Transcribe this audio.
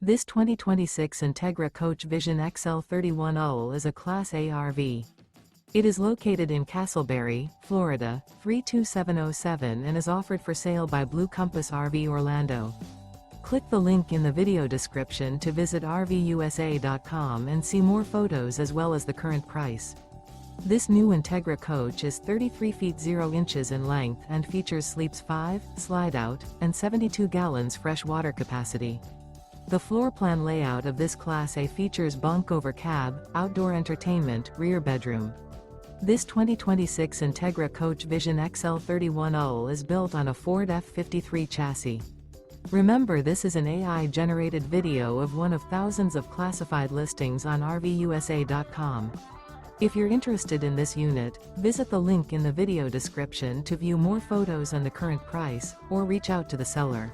This 2026 Entegra Coach Vision XL 31 UL is a Class A RV. It is located in Casselberry, Florida, 32707 and is offered for sale by Blue Compass RV Orlando. Click the link in the video description to visit RVUSA.com and see more photos as well as the current price. This new Entegra Coach is 33 feet 0 inches in length and features sleeps 5, Slideout, and 72 gallons fresh water capacity. The floor plan layout of this Class A features bunk over cab, outdoor entertainment, rear bedroom. This 2026 Entegra Coach Vision XL 31 UL is built on a Ford F53 chassis. Remember, this is an AI-generated video of one of thousands of classified listings on RVUSA.com. If you're interested in this unit, visit the link in the video description to view more photos and the current price, or reach out to the seller.